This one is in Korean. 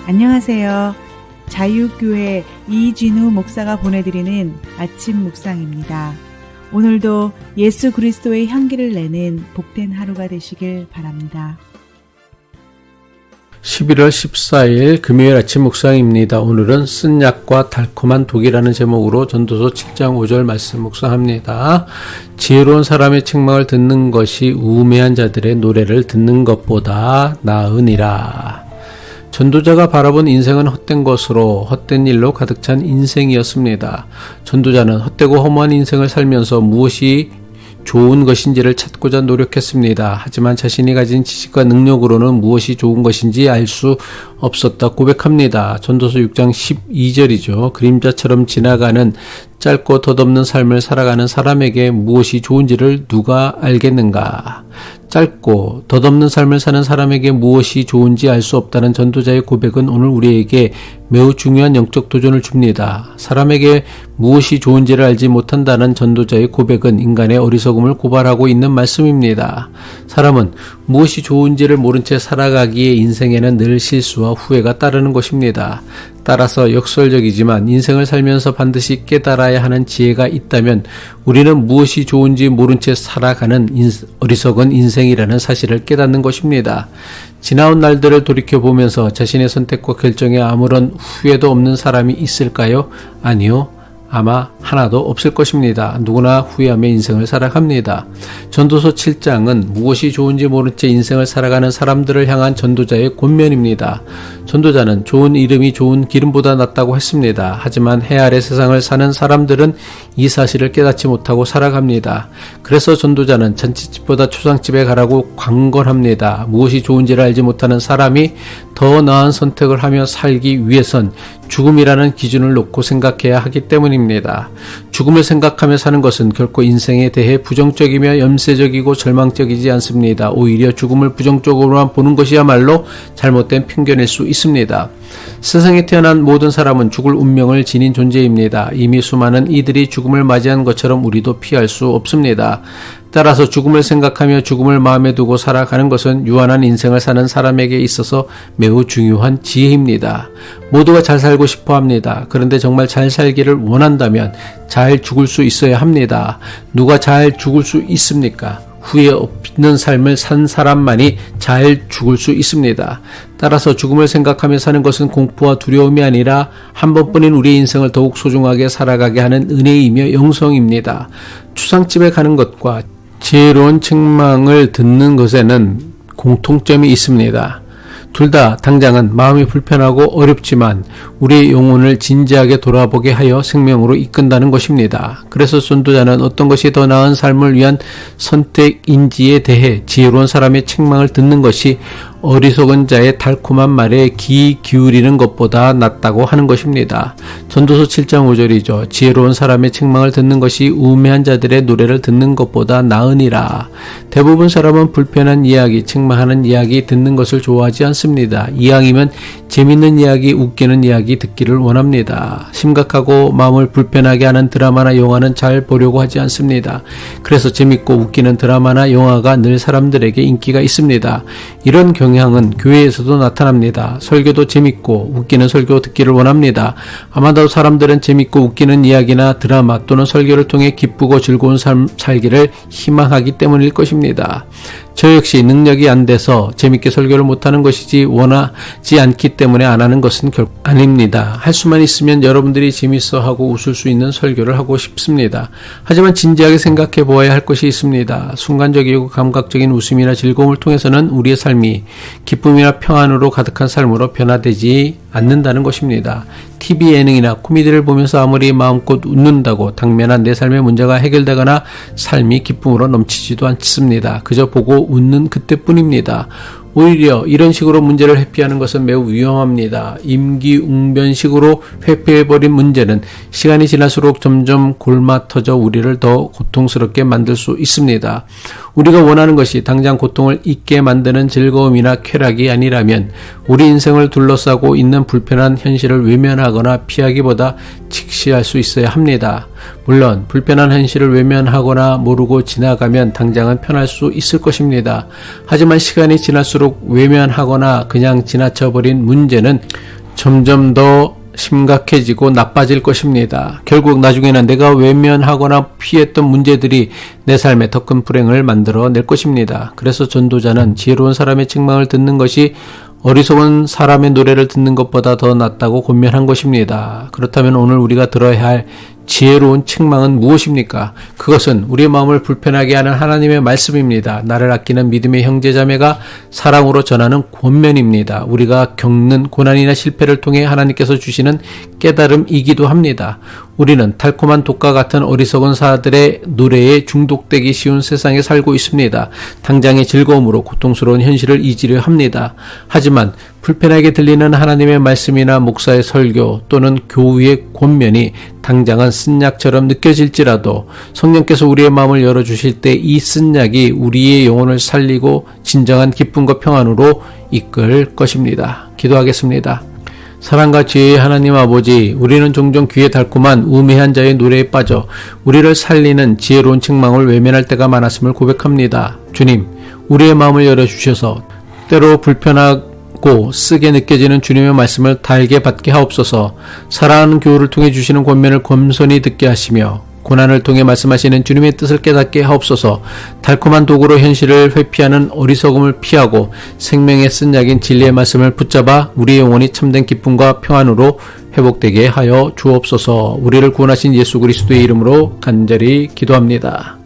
안녕하세요. 자유교회 이진우 목사가 보내드리는 아침 묵상입니다. 오늘도 예수 그리스도의 향기를 내는 복된 하루가 되시길 바랍니다. 11월 14일 금요일 아침 묵상입니다. 오늘은 쓴 약과 달콤한 독이라는 제목으로 전도서 7장 5절 말씀 묵상합니다. 지혜로운 사람의 책망을 듣는 것이 우매한 자들의 노래를 듣는 것보다 나으니라. 전도자가 바라본 인생은 헛된 것으로 헛된 일로 가득 찬 인생이었습니다. 전도자는 헛되고 허무한 인생을 살면서 무엇이 좋은 것인지를 찾고자 노력했습니다. 하지만 자신이 가진 지식과 능력으로는 무엇이 좋은 것인지 알 수 없었다 고백합니다. 전도서 6장 12절이죠. 그림자처럼 지나가는 짧고 덧없는 삶을 살아가는 사람에게 무엇이 좋은지를 누가 알겠는가? 짧고 덧없는 삶을 사는 사람에게 무엇이 좋은지 알 수 없다는 전도자의 고백은 오늘 우리에게 매우 중요한 영적 도전을 줍니다. 사람에게 무엇이 좋은지를 알지 못한다는 전도자의 고백은 인간의 어리석음을 고발하고 있는 말씀입니다. 사람은 무엇이 좋은지를 모른 채 살아가기에 인생에는 늘 실수와 후회가 따르는 것입니다. 따라서 역설적이지만 인생을 살면서 반드시 깨달아야 하는 지혜가 있다면 우리는 무엇이 좋은지 모른 채 살아가는 어리석은 인생이라는 사실을 깨닫는 것입니다. 지나온 날들을 돌이켜보면서 자신의 선택과 결정에 아무런 후회도 없는 사람이 있을까요? 아니요. 아마 하나도 없을 것입니다. 누구나 후회하며 인생을 살아갑니다. 전도서 7장은 무엇이 좋은지 모른 채 인생을 살아가는 사람들을 향한 전도자의 권면입니다. 전도자는 좋은 이름이 좋은 기름보다 낫다고 했습니다. 하지만 해 아래 세상을 사는 사람들은 이 사실을 깨닫지 못하고 살아갑니다. 그래서 전도자는 잔치집보다 초상집에 가라고 강권합니다. 무엇이 좋은지를 알지 못하는 사람이 더 나은 선택을 하며 살기 위해선 죽음이라는 기준을 놓고 생각해야 하기 때문입니다. 죽음을 생각하며 사는 것은 결코 인생에 대해 부정적이며 염세적이고 절망적이지 않습니다. 오히려 죽음을 부정적으로만 보는 것이야말로 잘못된 편견일 수 있습니다. 세상에 태어난 모든 사람은 죽을 운명을 지닌 존재입니다. 이미 수많은 이들이 죽음을 맞이한 것처럼 우리도 피할 수 없습니다. 따라서 죽음을 생각하며 죽음을 마음에 두고 살아가는 것은 유한한 인생을 사는 사람에게 있어서 매우 중요한 지혜입니다. 모두가 잘 살고 싶어 합니다. 그런데 정말 잘 살기를 원한다면 잘 죽을 수 있어야 합니다. 누가 잘 죽을 수 있습니까? 후회 없는 삶을 산 사람만이 잘 죽을 수 있습니다. 따라서 죽음을 생각하며 사는 것은 공포와 두려움이 아니라 한 번뿐인 우리의 인생을 더욱 소중하게 살아가게 하는 은혜이며 영성입니다. 추상집에 가는 것과 지혜로운 책망을 듣는 것에는 공통점이 있습니다. 둘 다 당장은 마음이 불편하고 어렵지만 우리의 영혼을 진지하게 돌아보게 하여 생명으로 이끈다는 것입니다. 그래서 전도자는 어떤 것이 더 나은 삶을 위한 선택인지에 대해 지혜로운 사람의 책망을 듣는 것이 어리석은 자의 달콤한 말에 귀 기울이는 것보다 낫다고 하는 것입니다. 전도서 7장 5절이죠. 지혜로운 사람의 책망을 듣는 것이 우매한 자들의 노래를 듣는 것보다 나으니라. 대부분 사람은 불편한 이야기, 책망하는 이야기 듣는 것을 좋아하지 않습니다. 이왕이면 재밌는 이야기, 웃기는 이야기 듣기를 원합니다. 심각하고 마음을 불편하게 하는 드라마나 영화는 잘 보려고 하지 않습니다. 그래서 재밌고 웃기는 드라마나 영화가 늘 사람들에게 인기가 있습니다. 이런 경향은 교회에서도 나타납니다. 설교도 재밌고 웃기는 설교 듣기를 원합니다. 아마도 사람들은 재밌고 웃기는 이야기나 드라마 또는 설교를 통해 기쁘고 즐거운 삶 살기를 희망하기 때문일 것입니다. 저 역시 능력이 안 돼서 재밌게 설교를 못하는 것이지 원하지 않기 때문에 안 하는 것은 결코 아닙니다. 할 수만 있으면 여러분들이 재밌어하고 웃을 수 있는 설교를 하고 싶습니다. 하지만 진지하게 생각해 보아야 할 것이 있습니다. 순간적이고 감각적인 웃음이나 즐거움을 통해서는 우리의 삶이 기쁨이나 평안으로 가득한 삶으로 변화되지 않는다는 것입니다. TV 예능이나 코미디를 보면서 아무리 마음껏 웃는다고 당면한 내 삶의 문제가 해결되거나 삶이 기쁨으로 넘치지도 않습니다. 그저 보고 웃는 그때뿐입니다. 오히려 이런 식으로 문제를 회피하는 것은 매우 위험합니다. 임기응변식으로 회피해버린 문제는 시간이 지날수록 점점 골마터져 우리를 더 고통스럽게 만들 수 있습니다. 우리가 원하는 것이 당장 고통을 잊게 만드는 즐거움이나 쾌락이 아니라면 우리 인생을 둘러싸고 있는 불편한 현실을 외면하거나 피하기보다 직시할 수 있어야 합니다. 물론 불편한 현실을 외면하거나 모르고 지나가면 당장은 편할 수 있을 것입니다. 하지만 시간이 지날수록 외면하거나 그냥 지나쳐버린 문제는 점점 더 심각해지고 나빠질 것입니다. 결국 나중에는 내가 외면하거나 피했던 문제들이 내 삶에 더 큰 불행을 만들어 낼 것입니다. 그래서 전도자는 지혜로운 사람의 책망을 듣는 것이 어리석은 사람의 노래를 듣는 것보다 더 낫다고 권면한 것입니다. 그렇다면 오늘 우리가 들어야 할 지혜로운 책망은 무엇입니까? 그것은 우리의 마음을 불편하게 하는 하나님의 말씀입니다. 나를 아끼는 믿음의 형제자매가 사랑으로 전하는 권면입니다. 우리가 겪는 고난이나 실패를 통해 하나님께서 주시는 깨달음이기도 합니다. 우리는 달콤한 독과 같은 어리석은 사들의 노래에 중독되기 쉬운 세상에 살고 있습니다. 당장의 즐거움으로 고통스러운 현실을 잊으려 합니다. 하지만 불편하게 들리는 하나님의 말씀이나 목사의 설교 또는 교우의 권면이 당장은 쓴약처럼 느껴질지라도 성령께서 우리의 마음을 열어주실 때 이 쓴약이 우리의 영혼을 살리고 진정한 기쁨과 평안으로 이끌 것입니다. 기도하겠습니다. 사랑과 지혜의 하나님 아버지, 우리는 종종 귀에 달콤한 우매한 자의 노래에 빠져 우리를 살리는 지혜로운 책망을 외면할 때가 많았음을 고백합니다. 주님, 우리의 마음을 열어주셔서 때로 불편하고 쓰게 느껴지는 주님의 말씀을 달게 받게 하옵소서. 사랑하는 교우를 통해 주시는 권면을 겸손히 듣게 하시며 고난을 통해 말씀하시는 주님의 뜻을 깨닫게 하옵소서. 달콤한 도구로 현실을 회피하는 어리석음을 피하고 생명의 쓴약인 진리의 말씀을 붙잡아 우리의 영혼이 참된 기쁨과 평안으로 회복되게 하여 주옵소서. 우리를 구원하신 예수 그리스도의 이름으로 간절히 기도합니다.